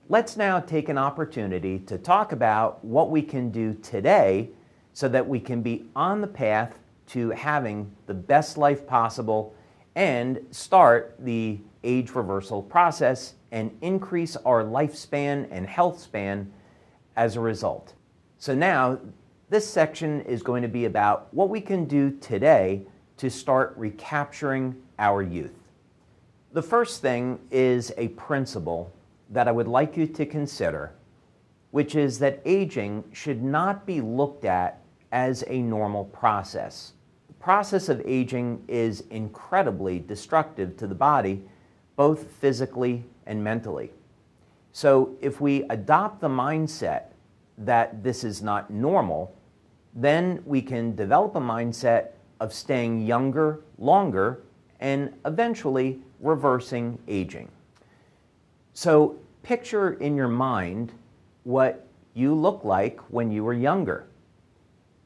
Let's now take an opportunity to talk about what we can do today so that we can be on the path to having the best life possible and start the age reversal process and increase our lifespan and health span as a result. So now this section is going to be about what we can do today to start recapturing our youth. The first thing is a principle that I would like you to consider, which is that aging should not be looked at as a normal process. The process of aging is incredibly destructive to the body, both physically and mentally. So if we adopt the mindset that this is not normal, then we can develop a mindset of staying younger longer and eventually reversing aging. So picture in your mind what you look like when you were younger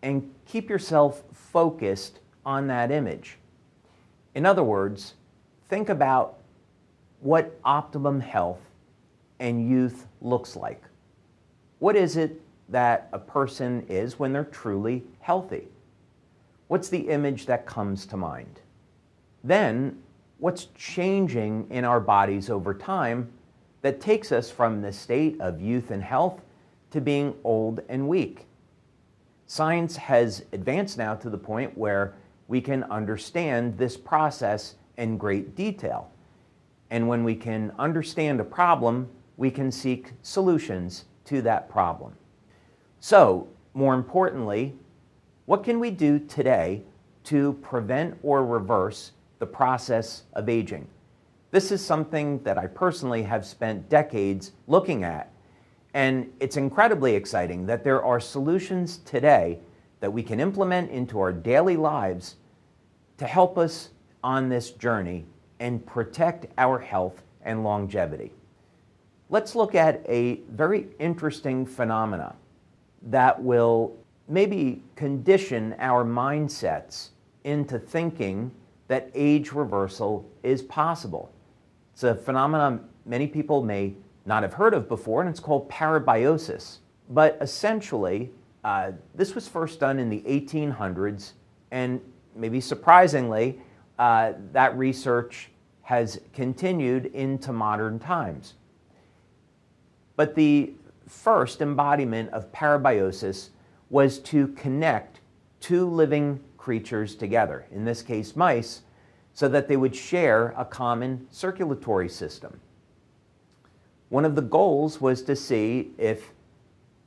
and keep yourself focused on that image. In other words, think about what optimum health and youth looks like. What is it that a person is when they're truly healthy? What's the image that comes to mind? Then, what's changing in our bodies over time that takes us from the state of youth and health to being old and weak? Science has advanced now to the point where we can understand this process in great detail. And when we can understand a problem, we can seek solutions to that problem. So, more importantly, what can we do today to prevent or reverse the process of aging? This is something that I personally have spent decades looking at, and it's incredibly exciting that there are solutions today that we can implement into our daily lives to help us on this journey and protect our health and longevity. Let's look at a very interesting phenomena that will maybe condition our mindsets into thinking that age reversal is possible. It's a phenomenon many people may not have heard of before, and it's called parabiosis. But essentially, this was first done in the 1800s, and maybe surprisingly, that research has continued into modern times. But the first embodiment of parabiosis was to connect two living creatures together, in this case mice, so that they would share a common circulatory system. One of the goals was to see if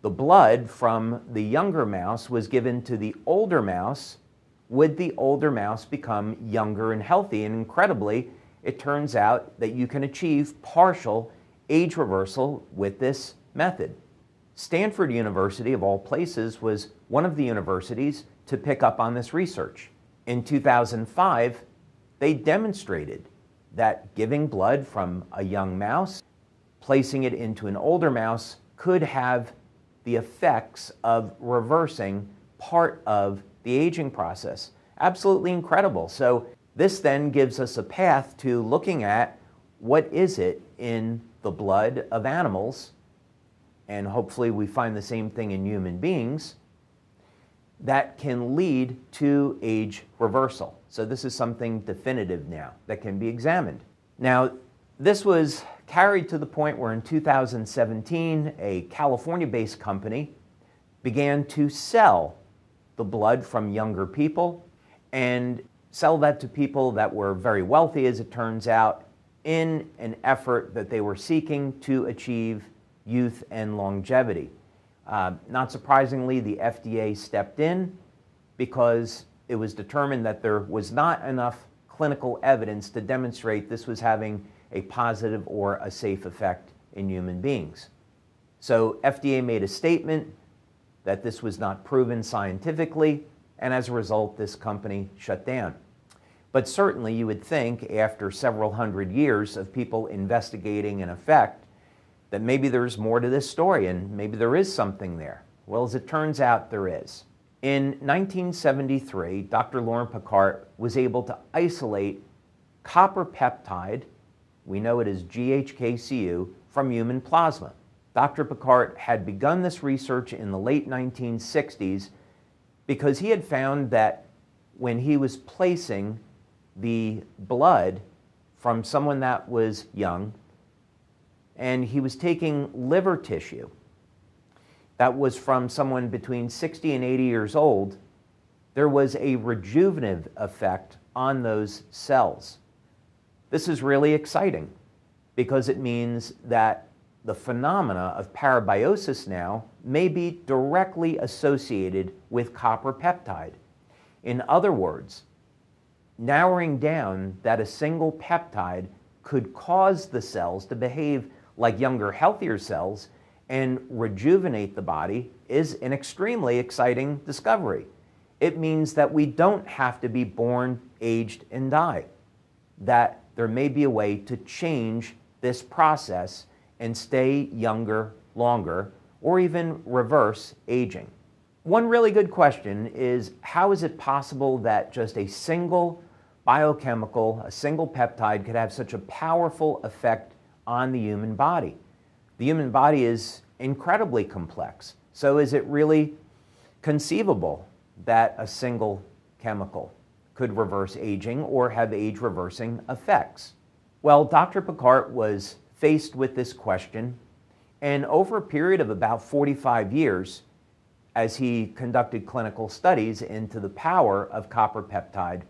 the blood from the younger mouse was given to the older mouse, would the older mouse become younger and healthy? And incredibly, it turns out that you can achieve partial age reversal with this method. Stanford University, of all places, was one of the universities to pick up on this research. In 2005, they demonstrated that giving blood from a young mouse, placing it into an older mouse, could have the effects of reversing part of the aging process. Absolutely incredible. So this then gives us a path to looking at what is it in the blood of animals, and hopefully we find the same thing in human beings, that can lead to age reversal. So this is something definitive now that can be examined. Now, this was carried to the point where in 2017, a California-based company began to sell the blood from younger people and sell that to people that were very wealthy, as it turns out, in an effort that they were seeking to achieve youth and longevity. Not surprisingly, the FDA stepped in because it was determined that there was not enough clinical evidence to demonstrate this was having a positive or a safe effect in human beings. So FDA made a statement that this was not proven scientifically, and as a result, this company shut down. But certainly you would think after several hundred years of people investigating an effect that maybe there's more to this story and maybe there is something there. Well, as it turns out, there is. In 1973, Dr. Lauren Picard was able to isolate copper peptide, we know it as GHKCU, from human plasma. Dr. Picard had begun this research in the late 1960s because he had found that when he was placing the blood from someone that was young, and he was taking liver tissue that was from someone between 60 and 80 years old, there was a rejuvenative effect on those cells. This is really exciting because it means that the phenomena of parabiosis now may be directly associated with copper peptide. In other words, narrowing down that a single peptide could cause the cells to behave like younger, healthier cells and rejuvenate the body is an extremely exciting discovery. It means that we don't have to be born, aged, and die. That there may be a way to change this process and stay younger longer, or even reverse aging. One really good question is, how is it possible that just a single biochemical, a single peptide, could have such a powerful effect on the human body? The human body is incredibly complex. So is it really conceivable that a single chemical could reverse aging or have age-reversing effects? Well, Dr. Picard was faced with this question, and over a period of about 45 years, as he conducted clinical studies into the power of copper peptide,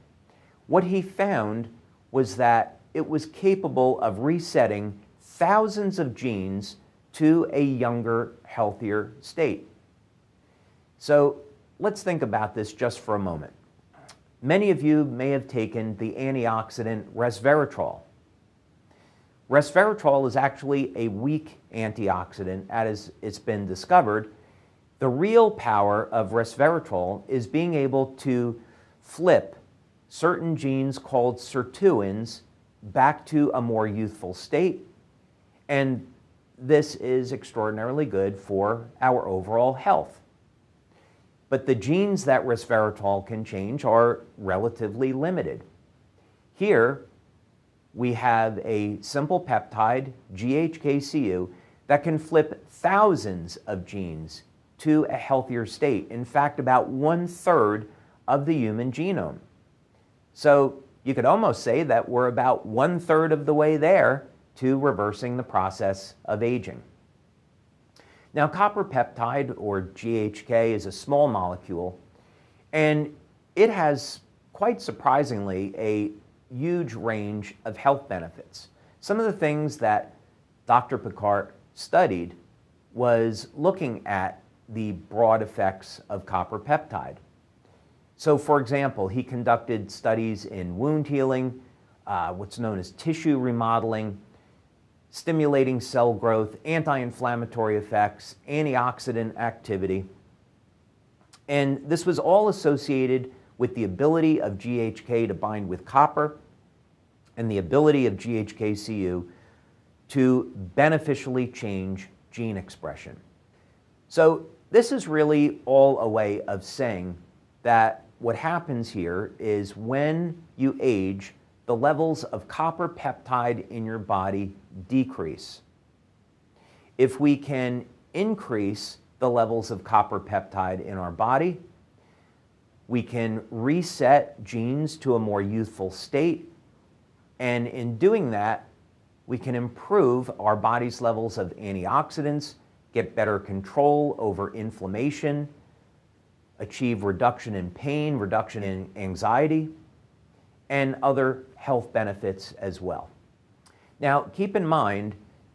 what he found was that it was capable of resetting thousands of genes to a younger, healthier state. So let's think about this just for a moment. Many of you may have taken the antioxidant resveratrol. Resveratrol is actually a weak antioxidant, as it's been discovered. The real power of resveratrol is being able to flip certain genes called sirtuins back to a more youthful state, and this is extraordinarily good for our overall health. But the genes that resveratrol can change are relatively limited. Here, we have a simple peptide, GHKCU, that can flip thousands of genes to a healthier state. In fact, about 1/3 of the human genome. So you could almost say that we're about 1/3 of the way there to reversing the process of aging. Now, copper peptide, or GHK, is a small molecule, and it has, quite surprisingly, a huge range of health benefits. Some of the things that Dr. Picard studied was looking at the broad effects of copper peptide. So, for example, he conducted studies in wound healing, what's known as tissue remodeling, stimulating cell growth, anti-inflammatory effects, antioxidant activity. And this was all associated with the ability of GHK to bind with copper and the ability of GHKCU to beneficially change gene expression. So this is really all a way of saying that what happens here is when you age, the levels of copper peptide in your body decrease. If we can increase the levels of copper peptide in our body, we can reset genes to a more youthful state, and in doing that, we can improve our body's levels of antioxidants, get better control over inflammation, achieve reduction in pain, reduction in anxiety, and other health benefits as well. Now, keep in mind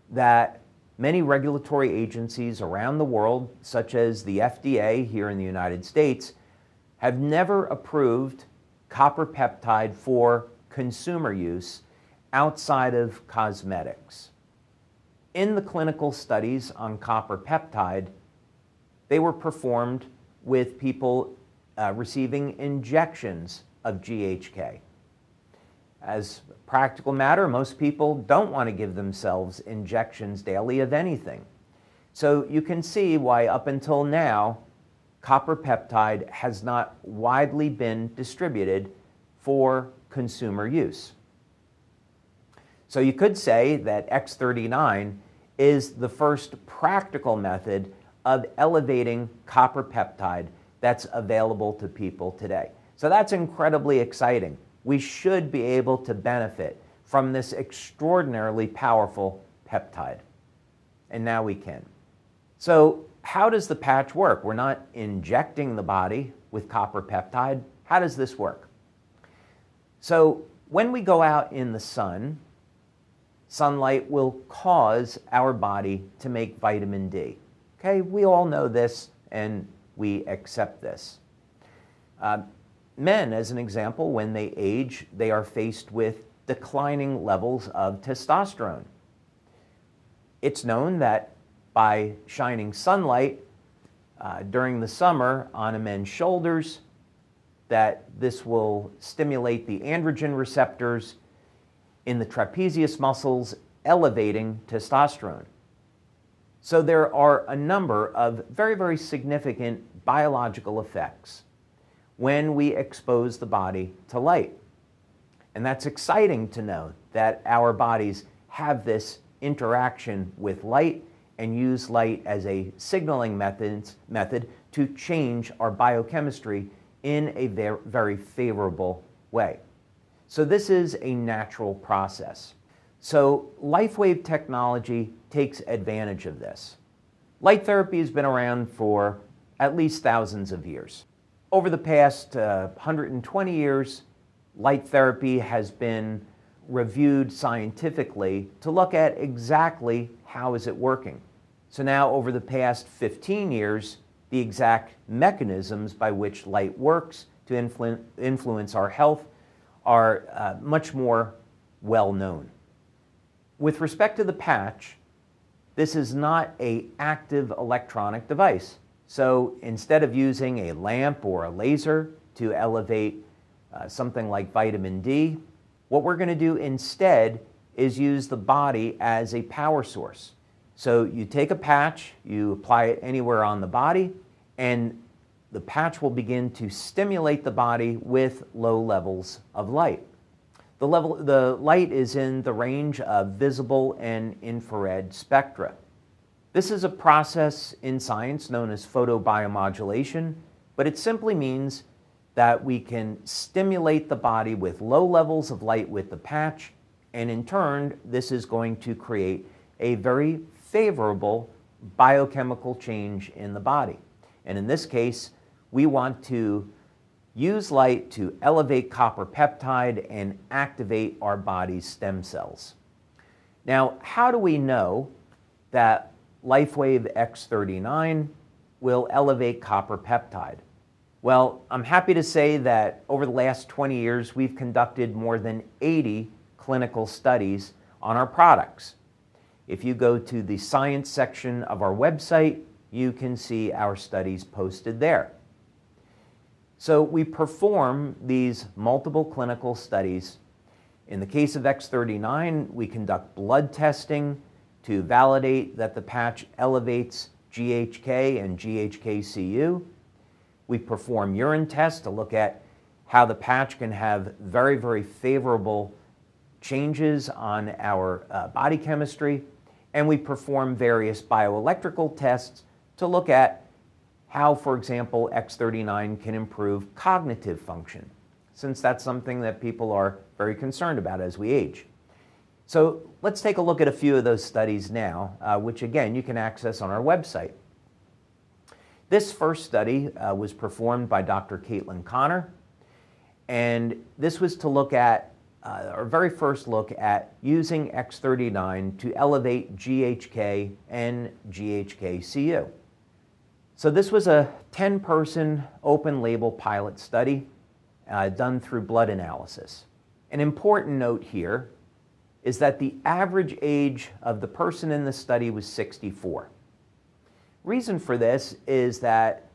that many regulatory agencies around the world, such as the FDA here in the United States, have never approved copper peptide for consumer use outside of cosmetics. In the clinical studies on copper peptide, they were performed with people receiving injections of GHK. As a practical matter, most people don't want to give themselves injections daily of anything. So you can see why up until now, copper peptide has not widely been distributed for consumer use. So you could say that X39 is the first practical method of elevating copper peptide that's available to people today. So that's incredibly exciting. We should be able to benefit from this extraordinarily powerful peptide. And now we can. So how does the patch work? We're not injecting the body with copper peptide. How does this work? So when we go out in the sun, sunlight will cause our body to make vitamin D. Okay, we all know this and we accept this. Men, as an example, when they age, they are faced with declining levels of testosterone. It's known that by shining sunlight during the summer on a man's shoulders, that this will stimulate the androgen receptors in the trapezius muscles, elevating testosterone. So there are a number of very, very significant biological effects when we expose the body to light. And that's exciting to know that our bodies have this interaction with light and use light as a signaling method to change our biochemistry in a very favorable way. So this is a natural process. So LifeWave technology takes advantage of this. Light therapy has been around for at least thousands of years. Over the past 120 years, light therapy has been reviewed scientifically to look at exactly how is it working. So now over the past 15 years, the exact mechanisms by which light works to influence our health are much more well known. With respect to the patch, this is not an active electronic device. So instead of using a lamp or a laser to elevate something like vitamin D, what we're going to do instead is use the body as a power source. So you take a patch, you apply it anywhere on the body, and the patch will begin to stimulate the body with low levels of light. The light is in the range of visible and infrared spectra. This is a process in science known as photobiomodulation, but it simply means that we can stimulate the body with low levels of light with the patch, and in turn, this is going to create a very favorable biochemical change in the body. And in this case, we want to use light to elevate copper peptide and activate our body's stem cells. Now, how do we know that LifeWave X39 will elevate copper peptide? Well, I'm happy to say that over the last 20 years, we've conducted more than 80 clinical studies on our products. If you go to the science section of our website, you can see our studies posted there. So we perform these multiple clinical studies. In the case of X39, we conduct blood testing to validate that the patch elevates GHK and GHK-Cu. We perform urine tests to look at how the patch can have very, very favorable changes on our body chemistry. And we perform various bioelectrical tests to look at how, for example, X39 can improve cognitive function, since that's something that people are very concerned about as we age. So let's take a look at a few of those studies now, which again, you can access on our website. This first study was performed by Dr. Caitlin Connor, and this was to look at, our very first look at using X39 to elevate GHK and GHK-Cu. So this was a 10-person open-label pilot study done through blood analysis. An important note here is that the average age of the person in the study was 64. Reason for this is that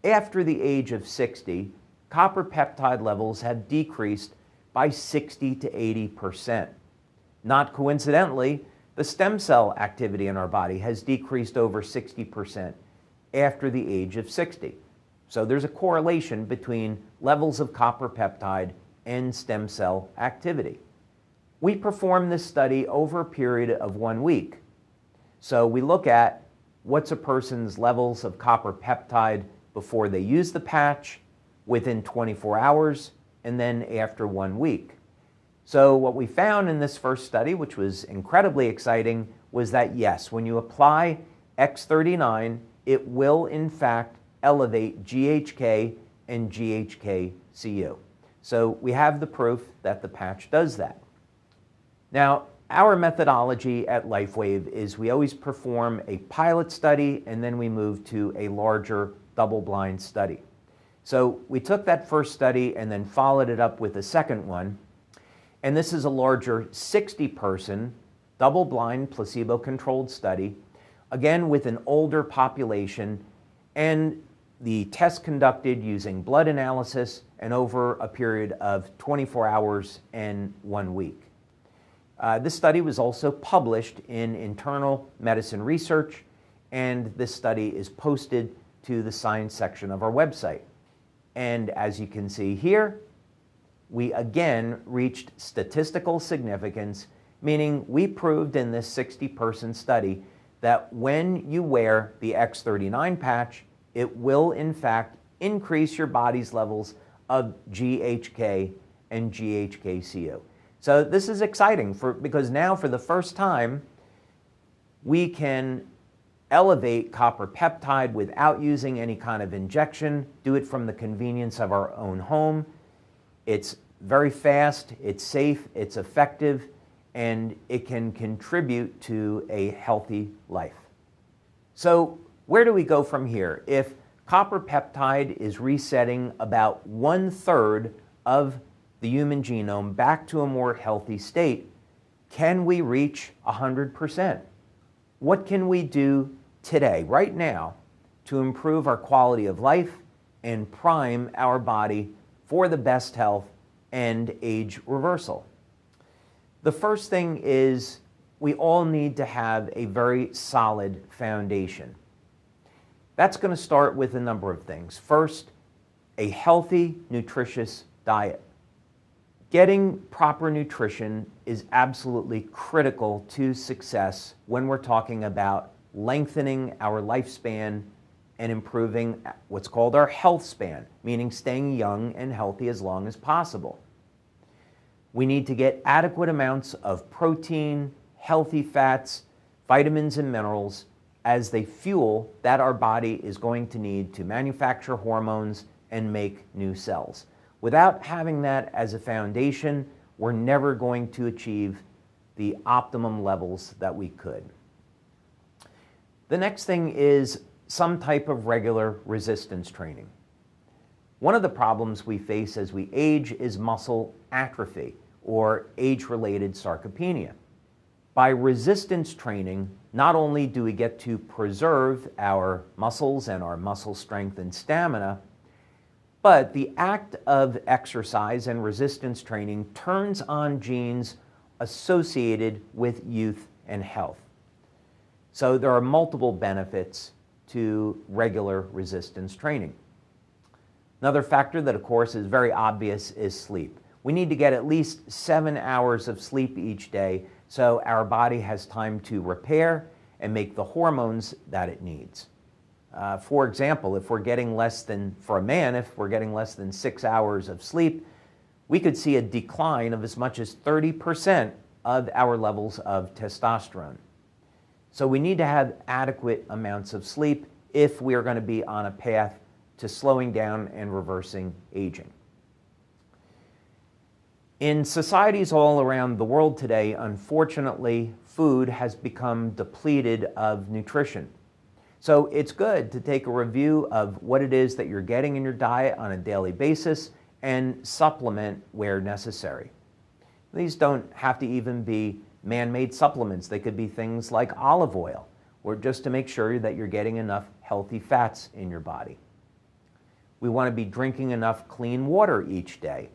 after the age of 60, copper peptide levels have decreased by 60 to 80%. Not coincidentally, the stem cell activity in our body has decreased over 60% after the age of 60. So there's a correlation between levels of copper peptide and stem cell activity. We performed this study over a period of 1 week. So we look at what's a person's levels of copper peptide before they use the patch, within 24 hours, and then after 1 week. So what we found in this first study, which was incredibly exciting, was that yes, when you apply X39, it will in fact elevate GHK and GHK-Cu. So we have the proof that the patch does that. Now, our methodology at LifeWave is we always perform a pilot study and then we move to a larger double-blind study. So we took that first study and then followed it up with a second one. And this is a larger 60-person, double-blind, placebo-controlled study, again with an older population, and the test conducted using blood analysis and over a period of 24 hours and 1 week. This study was also published in Internal Medicine Research, and this study is posted to the science section of our website. And as you can see here, we again reached statistical significance, meaning we proved in this 60-person study that when you wear the X39 patch, it will in fact increase your body's levels of GHK and GHK-Cu. So this is exciting because now for the first time, we can elevate copper peptide without using any kind of injection, do it from the convenience of our own home. It's very fast, it's safe, it's effective, and it can contribute to a healthy life. So where do we go from here? If copper peptide is resetting about 1/3 of the human genome back to a more healthy state, can we reach 100%? What can we do today, right now, to improve our quality of life and prime our body for the best health and age reversal? The first thing is we all need to have a very solid foundation. That's going to start with a number of things. First, a healthy, nutritious diet. Getting proper nutrition is absolutely critical to success when we're talking about lengthening our lifespan and improving what's called our health span, meaning staying young and healthy as long as possible. We need to get adequate amounts of protein, healthy fats, vitamins and minerals as they fuel that our body is going to need to manufacture hormones and make new cells. Without having that as a foundation, we're never going to achieve the optimum levels that we could. The next thing is some type of regular resistance training. One of the problems we face as we age is muscle atrophy or age-related sarcopenia. By resistance training, not only do we get to preserve our muscles and our muscle strength and stamina, but the act of exercise and resistance training turns on genes associated with youth and health. So there are multiple benefits to regular resistance training. Another factor that, of course, is very obvious is sleep. We need to get at least 7 hours of sleep each day so our body has time to repair and make the hormones that it needs. For example, if we're getting less than, for a man, if we're getting less than 6 hours of sleep, we could see a decline of as much as 30% of our levels of testosterone. So we need to have adequate amounts of sleep if we are going to be on a path to slowing down and reversing aging. In societies all around the world today, unfortunately, food has become depleted of nutrition. So it's good to take a review of what it is that you're getting in your diet on a daily basis and supplement where necessary. These don't have to even be man-made supplements. They could be things like olive oil, or just to make sure that you're getting enough healthy fats in your body. We want to be drinking enough clean water each day.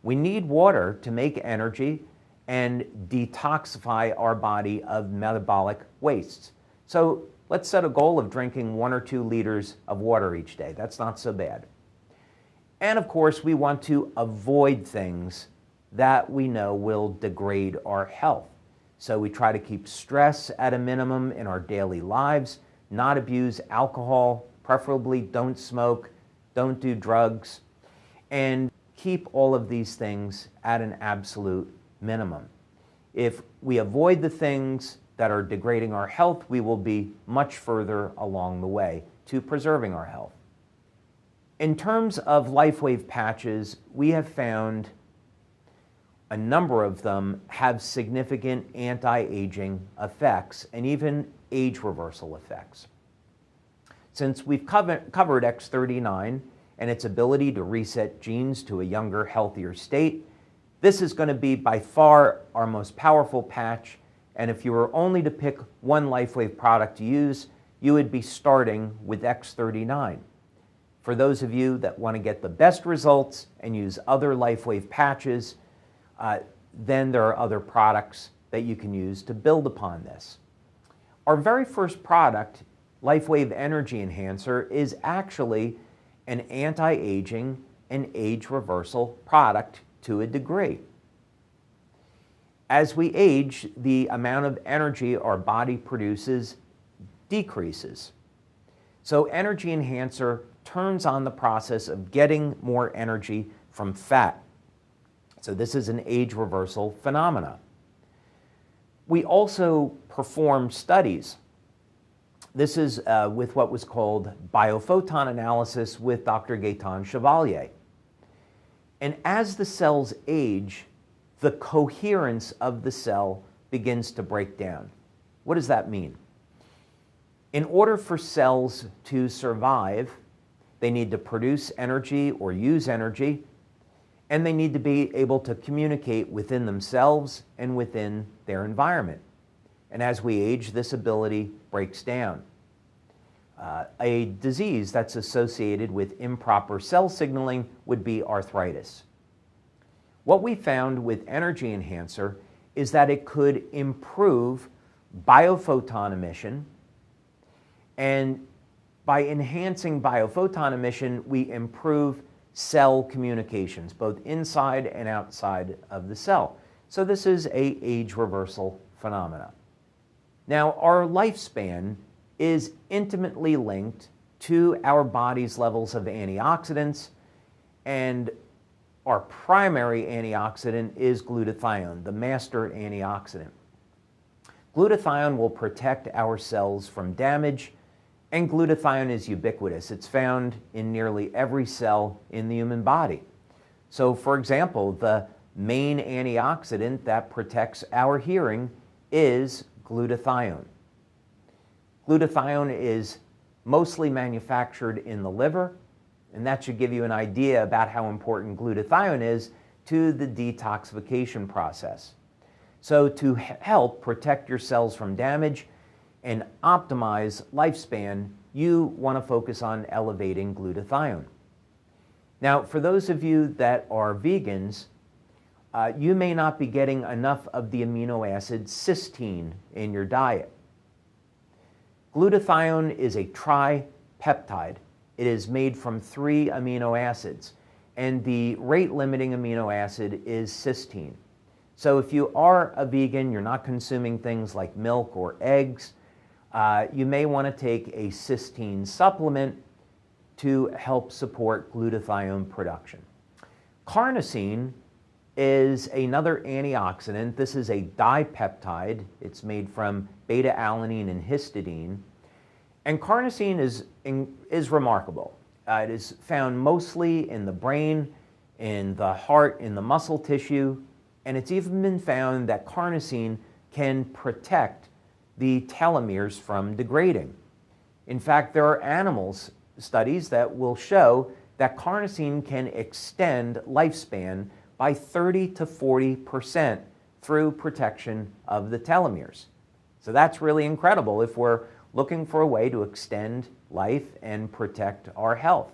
We need water to make energy and detoxify our body of metabolic wastes. So let's set a goal of drinking 1 or 2 liters of water each day. That's not so bad. And of course, we want to avoid things that we know will degrade our health. So we try to keep stress at a minimum in our daily lives, not abuse alcohol, preferably don't smoke, don't do drugs, and keep all of these things at an absolute minimum. If we avoid the things that are degrading our health, we will be much further along the way to preserving our health. In terms of LifeWave patches, we have found a number of them have significant anti-aging effects and even age reversal effects. Since we've covered X39 and its ability to reset genes to a younger, healthier state, this is going to be by far our most powerful patch, and if you were only to pick one LifeWave product to use, you would be starting with X39. For those of you that want to get the best results and use other LifeWave patches, then there are other products that you can use to build upon this. Our very first product, LifeWave Energy Enhancer, is actually an anti-aging and age reversal product to a degree. As we age, the amount of energy our body produces decreases. So Energy Enhancer turns on the process of getting more energy from fat. So this is an age reversal phenomena. We also perform studies. This is with what was called biophoton analysis with Dr. Gaetan Chevalier. And as the cells age, the coherence of the cell begins to break down. What does that mean? In order for cells to survive, they need to produce energy or use energy, and they need to be able to communicate within themselves and within their environment. And as we age, this ability breaks down. A disease that's associated with improper cell signaling would be arthritis. What we found with Energy Enhancer is that it could improve biophoton emission, and by enhancing biophoton emission, we improve cell communications, both inside and outside of the cell. So this is an age reversal phenomena. Now, our lifespan is intimately linked to our body's levels of antioxidants, and our primary antioxidant is glutathione, the master antioxidant. Glutathione will protect our cells from damage, and glutathione is ubiquitous. It's found in nearly every cell in the human body. So, for example, the main antioxidant that protects our hearing is glutathione. Glutathione is mostly manufactured in the liver, and that should give you an idea about how important glutathione is to the detoxification process. So to help protect your cells from damage and optimize lifespan, you want to focus on elevating glutathione. Now, for those of you that are vegans, you may not be getting enough of the amino acid cysteine in your diet. Glutathione is a tripeptide. It is made from 3 amino acids, and the rate-limiting amino acid is cysteine. So if you are a vegan, you're not consuming things like milk or eggs, you may want to take a cysteine supplement to help support glutathione production. Carnosine is another antioxidant. This is a dipeptide. It's made from beta-alanine and histidine. And carnosine is remarkable. It is found mostly in the brain, in the heart, in the muscle tissue, and it's even been found that carnosine can protect the telomeres from degrading. In fact, there are animals studies that will show that carnosine can extend lifespan by 30 to 40% through protection of the telomeres. So that's really incredible if we're looking for a way to extend life and protect our health.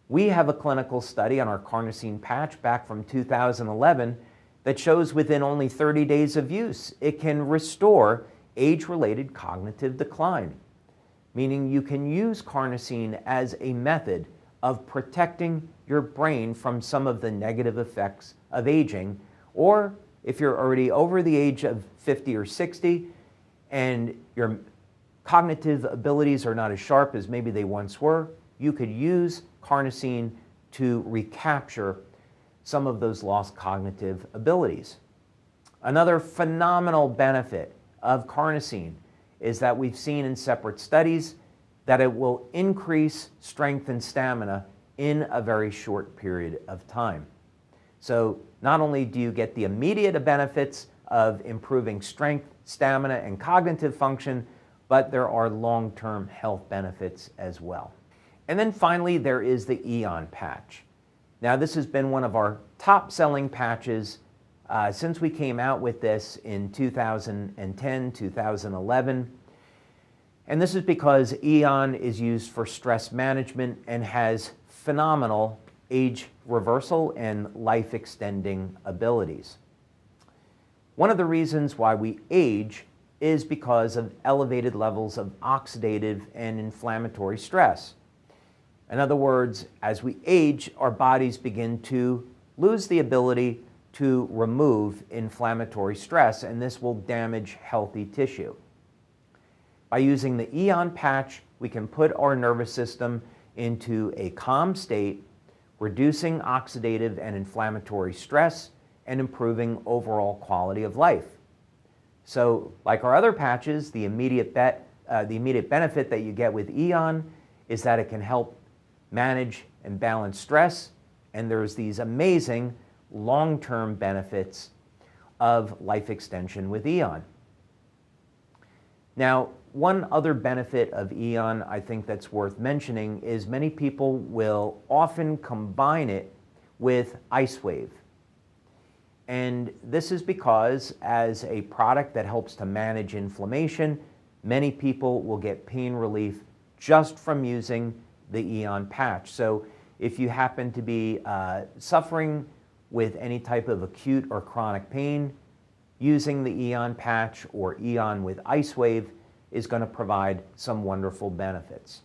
We have a clinical study on our carnosine patch back from 2011 that shows within only 30 days of use, it can restore age-related cognitive decline, meaning you can use carnosine as a method of protecting your brain from some of the negative effects of aging, or if you're already over the age of 50 or 60 and your cognitive abilities are not as sharp as maybe they once were, you could use carnosine to recapture some of those lost cognitive abilities. Another phenomenal benefit of carnosine is that we've seen in separate studies that it will increase strength and stamina in a very short period of time. So not only do you get the immediate benefits of improving strength, stamina, and cognitive function, but there are long-term health benefits as well. And then finally, there is the Eon patch. Now, this has been one of our top-selling patches since we came out with this in 2010, 2011. And this is because Eon is used for stress management and has phenomenal age reversal and life extending abilities. One of the reasons why we age is because of elevated levels of oxidative and inflammatory stress. In other words, as we age, our bodies begin to lose the ability to remove inflammatory stress, and this will damage healthy tissue. By using the Eon patch, we can put our nervous system into a calm state, reducing oxidative and inflammatory stress and improving overall quality of life. So, like our other patches, the immediate benefit that you get with Eon is that it can help manage and balance stress, and there's these amazing long-term benefits of life extension with Eon. Now, one other benefit of Eon I think that's worth mentioning is many people will often combine it with LifeWave. And this is because as a product that helps to manage inflammation, many people will get pain relief just from using the Eon patch. So if you happen to be suffering with any type of acute or chronic pain, using the Eon patch or Eon with LifeWave is going to provide some wonderful benefits.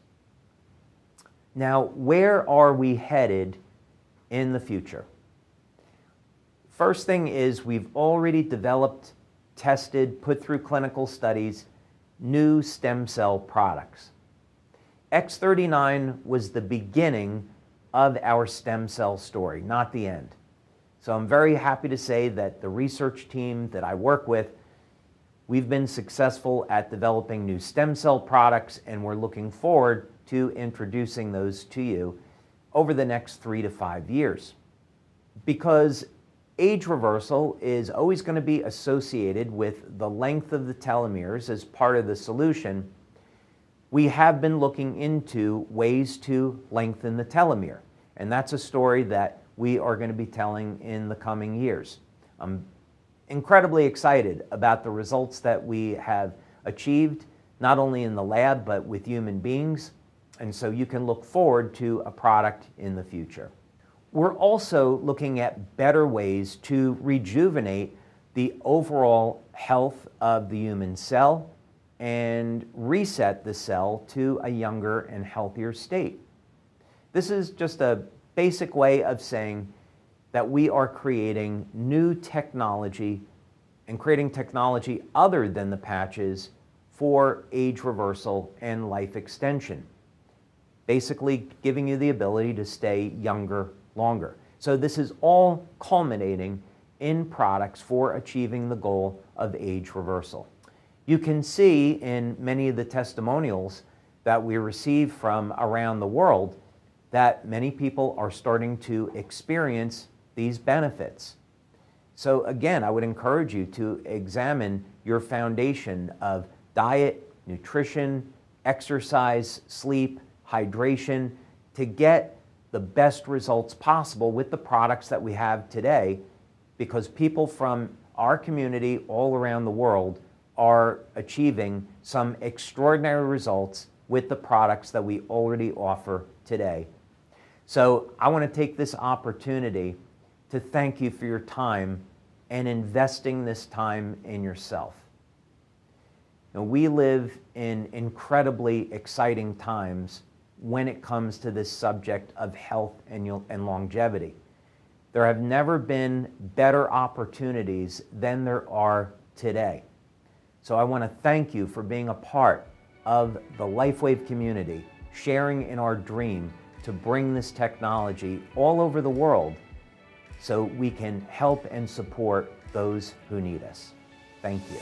Now, where are we headed in the future? First thing is we've already developed, tested, put through clinical studies, new stem cell products. X39 was the beginning of our stem cell story, not the end. So I'm very happy to say that the research team that I work with, we've been successful at developing new stem cell products, and we're looking forward to introducing those to you over the next 3 to 5 years. Because age reversal is always going to be associated with the length of the telomeres as part of the solution, we have been looking into ways to lengthen the telomere. And that's a story that we are going to be telling in the coming years. I'm incredibly excited about the results that we have achieved, not only in the lab, but with human beings. And so you can look forward to a product in the future. We're also looking at better ways to rejuvenate the overall health of the human cell and reset the cell to a younger and healthier state. This is just a basic way of saying that we are creating new technology and creating technology other than the patches for age reversal and life extension. Basically giving you the ability to stay younger longer. So this is all culminating in products for achieving the goal of age reversal. You can see in many of the testimonials that we receive from around the world that many people are starting to experience these benefits. So again, I would encourage you to examine your foundation of diet, nutrition, exercise, sleep, hydration to get the best results possible with the products that we have today, because people from our community all around the world are achieving some extraordinary results with the products that we already offer today. So I want to take this opportunity to thank you for your time and investing this time in yourself. Now, we live in incredibly exciting times when it comes to this subject of health and longevity. There have never been better opportunities than there are today. So I want to thank you for being a part of the LifeWave community, sharing in our dream to bring this technology all over the world so we can help and support those who need us. Thank you.